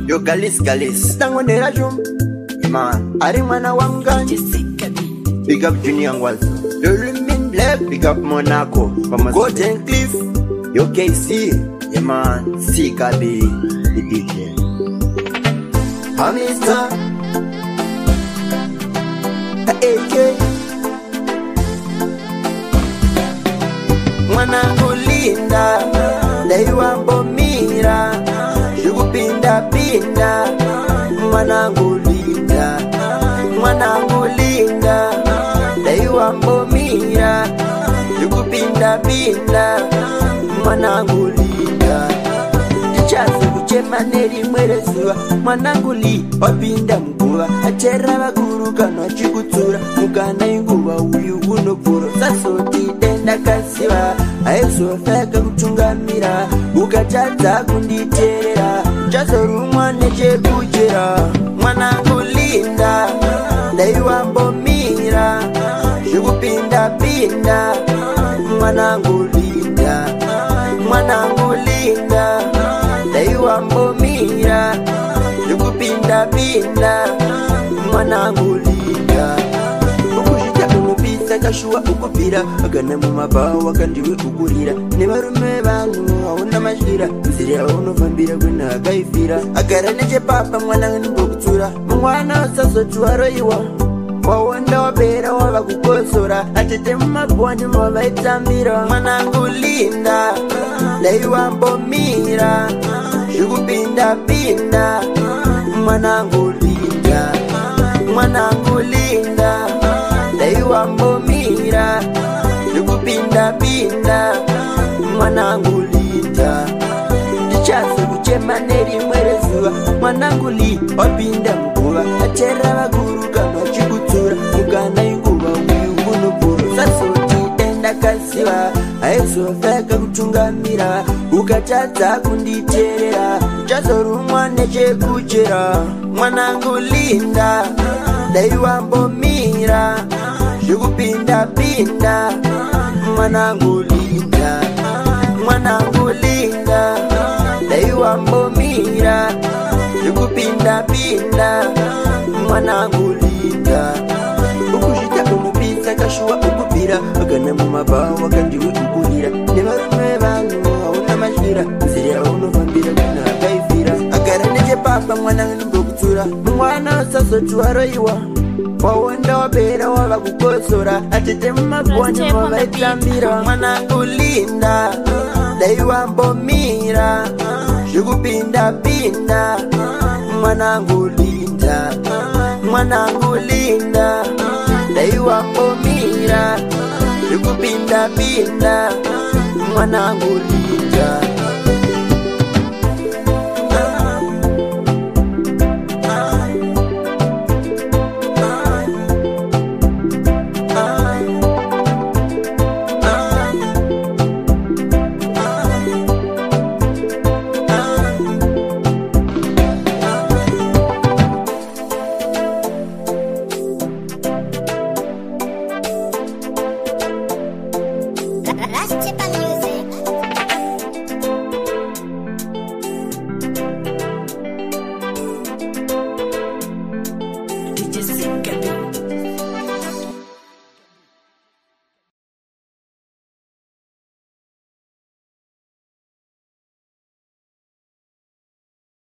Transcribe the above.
Yo galis Tango nera jum man Ari mana wangan Big up Junior Ngwazi The Lumin Black Big up Monaco Golden Cliff Yo KC Yeah man CKB The DJ Hamista AK Mwanangu linda Daiwa mbomira Shugupinda pinda Mwanangu linda Daiwa mbomira Shugupinda pinda Mwanangu linda Chazo kuchema neri mwerezuwa Mwanangu li wapinda mkuwa Achera bakuru kano chikutura Mukana inguwa uyu unopuro Sasoti denda kasiwa Aeso feka kutungamira Ukachaza kunditerera Chazo rumwane chekujera Mwanangu linda Daiwa mbomira Shugupinda pinda Mwanangu linda Daiwa mbomira Shugupinda pinda Mwanangu linda Ukushita umupisa kashuwa ukupira Agana mu mabawa kandi we kugurira Nibarume bantu hauna mashira Mziri hauno vambira gwena agaifira Agaraneje papa mwanangu nbokutura Mwana saso chuwaro iwa Wawanda wabera waba kukosora Atete mmabuwani mwaba itambira Mwanangu linda Daiwa mbomira Shugupinda pinda Mwanangu linda Daiwa mbomira Shugupinda pinda Mwanangu linda Chazo kuchema neri mwerezuwa Mwanangu li wapinda mkuwa Achera bakuru kano chikutura Mukana inguwa uyu unupuro Sasoti denda kasiwa Aeso feka kutungamira Ukachaza kunditerera Chazo rumwane chekujera Mwanangu linda Daiwa mbomira Shugupinda pinda Mwanangu linda Daiwa mbomira Shugupinda pinda Mwanangu linda Ukushita umupisa kashuwa ukupira Agana mu mabawa kandi we kugurira Nibarume bantu hauna mashira Mziri hauno vambira gwena agaifira Agaraneje papa mwanangu nbokutura Mwana saso chuwaro iwa Wawanda wabera waba kukosora Atete mmabuwani mwaba itambira Mwanangu linda Daiwa mbomira Shugupinda pinda Mwanangu linda Daiwa mbomira Shugupinda pinda Mwanangu linda